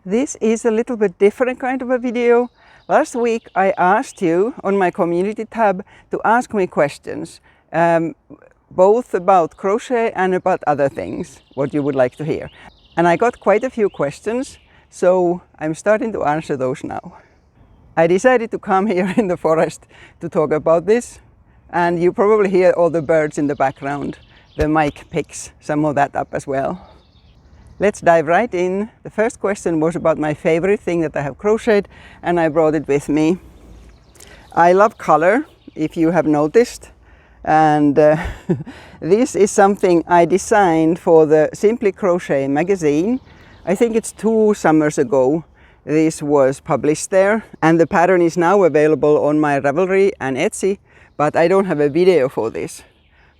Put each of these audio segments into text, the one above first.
This is a little bit different kind of a video. Last week I asked you on my community tab to ask me questions, both about crochet and about other things, what you would like to hear. And I got quite a few questions, so I'm starting to answer those now. I decided to come here in the forest to talk about this, and you probably hear all the birds in the background. The mic picks some of that up as well. Let's dive right in. The first question was about my favorite thing that I have crocheted, and I brought it with me. I love color, if you have noticed, and this is something I designed for the Simply Crochet magazine. I think it's 2 summers ago this was published there, and the pattern is now available on my Ravelry and Etsy, but I don't have a video for this.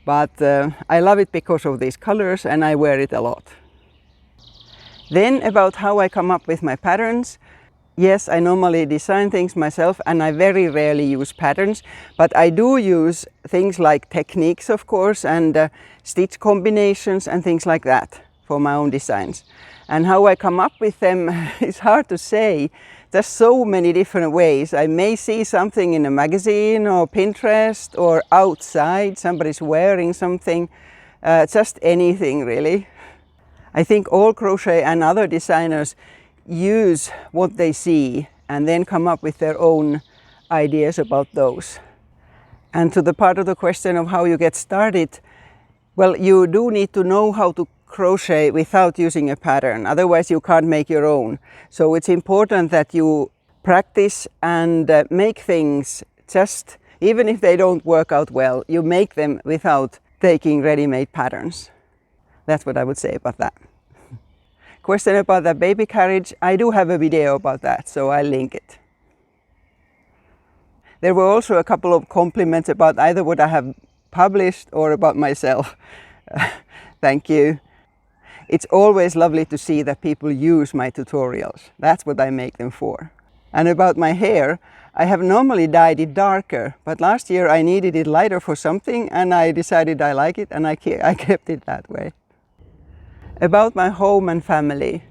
But I love it because of these colors, and I wear it a lot. Then about how I come up with my patterns. Yes, I normally design things myself and I very rarely use patterns, but I do use things like techniques, of course, and stitch combinations and things like that for my own designs. And how I come up with them is hard to say. There's so many different ways. I may see something in a magazine or Pinterest or outside, somebody's wearing something, just anything really. I think all crochet and other designers use what they see and then come up with their own ideas about those. And to the part of the question of how you get started, well, you do need to know how to crochet without using a pattern, otherwise you can't make your own. So it's important that you practice and make things, just even if they don't work out well, you make them without taking ready-made patterns. That's what I would say about that. Question about the baby carriage. I do have a video about that, so I'll link it. There were also a couple of compliments about either what I have published or about myself. Thank you. It's always lovely to see that people use my tutorials. That's what I make them for. And about my hair, I have normally dyed it darker, but last year I needed it lighter for something and I decided I like it and I kept it that way. About my home and family.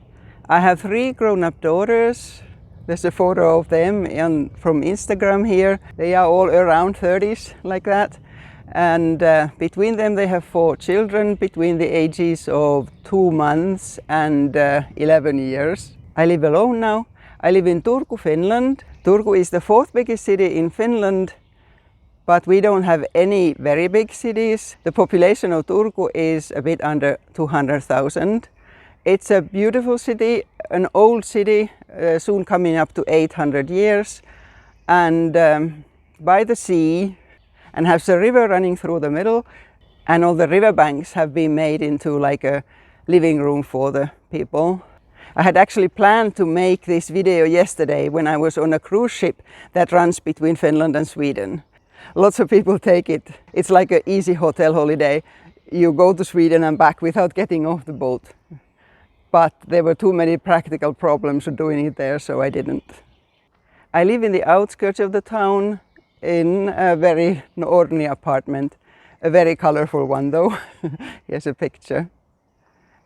I have 3 grown-up daughters. There's a photo of them from Instagram here. They are all around 30s, like that. And between them they have 4 children between the ages of 2 months and 11 years. I live alone now. I live in Turku, Finland. Turku is the 4th biggest city in Finland, but we don't have any very big cities. The population of Turku is a bit under 200,000. It's a beautiful city, an old city, soon coming up to 800 years, and by the sea, and has a river running through the middle, and all the riverbanks have been made into like a living room for the people. I had actually planned to make this video yesterday when I was on a cruise ship that runs between Finland and Sweden. Lots of people take it. It's like an easy hotel holiday. You go to Sweden and back without getting off the boat. But there were too many practical problems of doing it there, so I didn't. I live in the outskirts of the town in a very ordinary apartment. A very colorful one though. Here's a picture.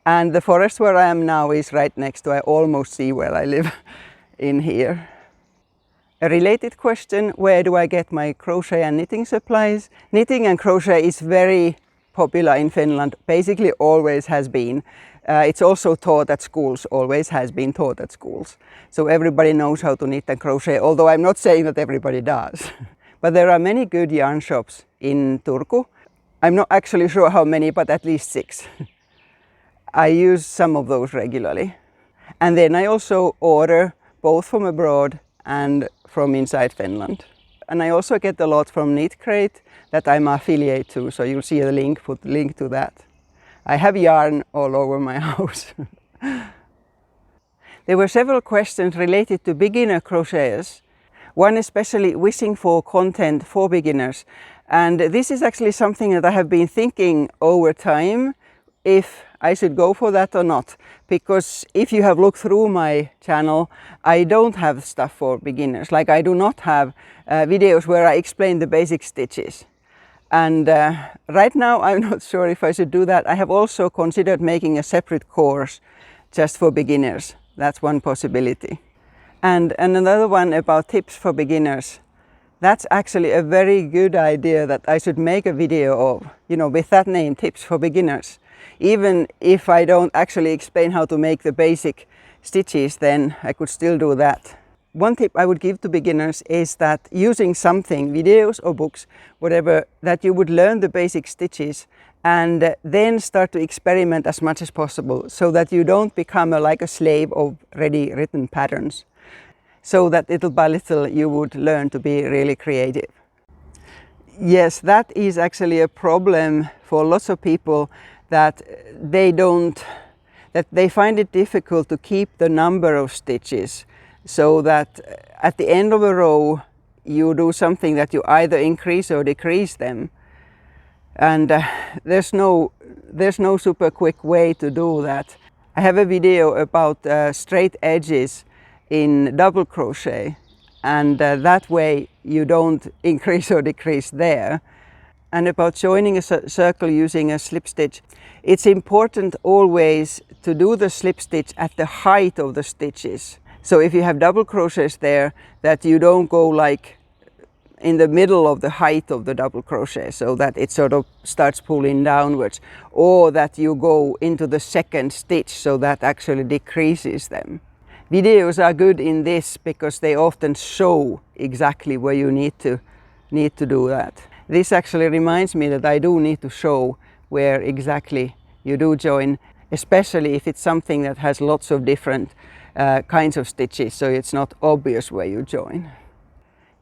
And the forest where I am now is right next to, I almost see where I live in here. A related question, where do I get my crochet and knitting supplies? Knitting and crochet is very popular in Finland, basically always has been. It's also taught at schools, always has been taught at schools. So everybody knows how to knit and crochet, although I'm not saying that everybody does. But there are many good yarn shops in Turku. I'm not actually sure how many, but at least 6. I use some of those regularly. And then I also order both from abroad and from inside Finland. And I also get a lot from Knit Crate that I'm affiliate to, so you'll see a link, put the link to that. I have yarn all over my house. There were several questions related to beginner crocheters. One especially wishing for content for beginners. And this is actually something that I have been thinking over time, if I should go for that or not. Because if you have looked through my channel, I don't have stuff for beginners. Like I do not have videos where I explain the basic stitches. And right now I'm not sure if I should do that. I have also considered making a separate course just for beginners. That's one possibility. And another one about tips for beginners. That's actually a very good idea that I should make a video of, with that name, Tips for Beginners. Even if I don't actually explain how to make the basic stitches, then I could still do that. One tip I would give to beginners is that using something, videos or books, whatever, that you would learn the basic stitches and then start to experiment as much as possible so that you don't become like a slave of ready written patterns. So that little by little you would learn to be really creative. Yes, that is actually a problem for lots of people, that they find it difficult to keep the number of stitches, so that at the end of a row you do something that you either increase or decrease them. And there's no super quick way to do that. I have a video about straight edges in double crochet, and that way you don't increase or decrease there. And about joining a circle using a slip stitch, it's important always to do the slip stitch at the height of the stitches. So if you have double crochets there, that you don't go like in the middle of the height of the double crochet, so that it sort of starts pulling downwards, or that you go into the second stitch, so that actually decreases them. Videos are good in this because they often show exactly where you need to do that. This actually reminds me that I do need to show where exactly you do join, especially if it's something that has lots of different kinds of stitches, so it's not obvious where you join.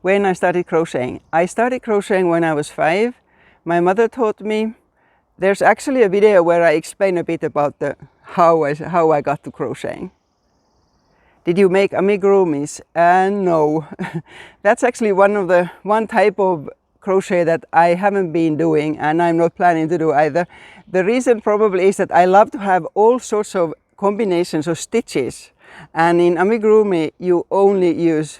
When I started crocheting when I was 5. My mother taught me. There's actually a video where I explain a bit about how I got to crocheting. Did you make amigurumis? No. That's actually one type of crochet that I haven't been doing, and I'm not planning to do either. The reason probably is that I love to have all sorts of combinations of stitches, and in amigurumi you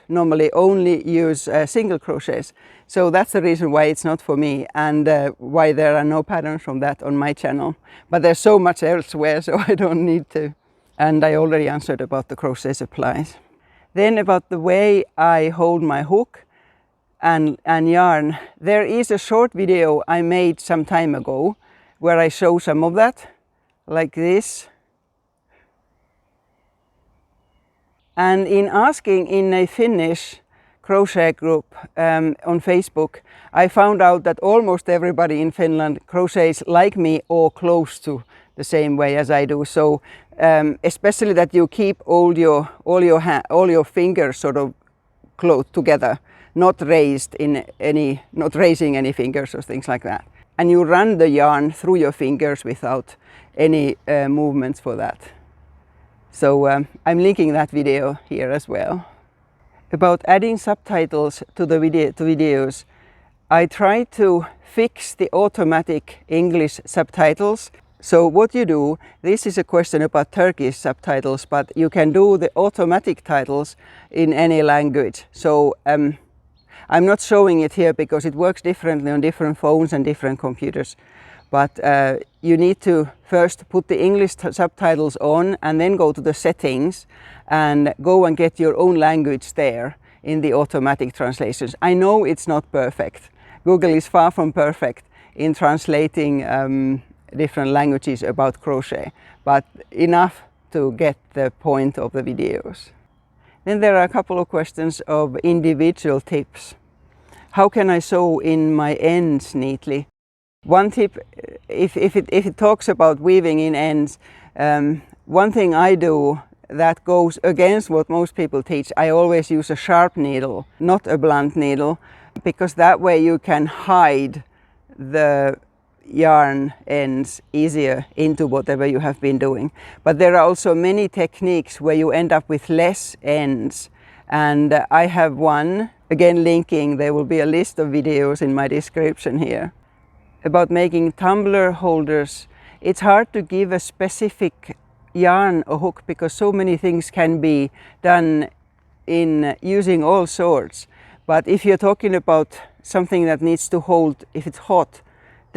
normally only use single crochets. So that's the reason why it's not for me, and why there are no patterns from that on my channel. But there's so much elsewhere, so I don't need to. And I already answered about the crochet supplies. Then about the way I hold my hook and yarn. There is a short video I made some time ago where I show some of that, like this. And in asking in a Finnish crochet group on Facebook, I found out that almost everybody in Finland crochets like me or close to the same way as I do. So especially that you keep all your fingers sort of close together, not raising any fingers or things like that. And you run the yarn through your fingers without any movements for that. So I'm linking that video here as well. About adding subtitles to the videos, I try to fix the automatic English subtitles. So what you do, this is a question about Turkish subtitles, but you can do the automatic titles in any language. So I'm not showing it here because it works differently on different phones and different computers. But you need to first put the English subtitles on and then go to the settings and go and get your own language there in the automatic translations. I know it's not perfect. Google is far from perfect in translating different languages about crochet, but enough to get the point of the videos. Then there are a couple of questions of individual tips. How can I sew in my ends neatly? One tip, if it talks about weaving in ends, one thing I do that goes against what most people teach, I always use a sharp needle, not a blunt needle, because that way you can hide the yarn ends easier into whatever you have been doing. But there are also many techniques where you end up with less ends, and I have one, again linking, there will be a list of videos in my description here. About making tumbler holders, it's hard to give a specific yarn or hook because so many things can be done in using all sorts. But if you're talking about something that needs to hold, if it's hot,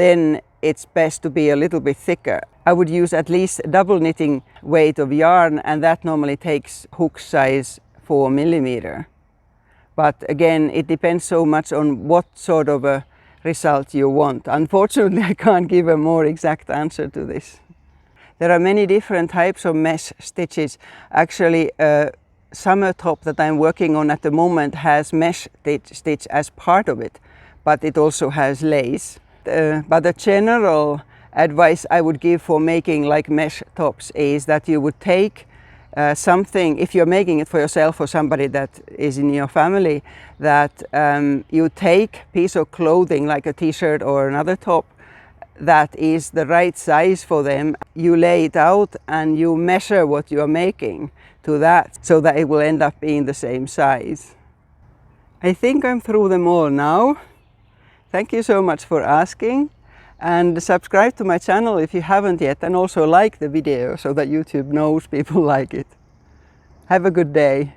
then it's best to be a little bit thicker. I would use at least double knitting weight of yarn, and that normally takes hook size 4 millimeter. But again, it depends so much on what sort of a result you want. Unfortunately, I can't give a more exact answer to this. There are many different types of mesh stitches. Actually, a summer top that I'm working on at the moment has mesh stitch as part of it, but it also has lace. But the general advice I would give for making like mesh tops is that you would take something, if you're making it for yourself or somebody that is in your family, that you take a piece of clothing like a t-shirt or another top that is the right size for them. You lay it out and you measure what you are making to that so that it will end up being the same size. I think I'm through them all now. Thank you so much for asking, and subscribe to my channel if you haven't yet, and also like the video so that YouTube knows people like it. Have a good day.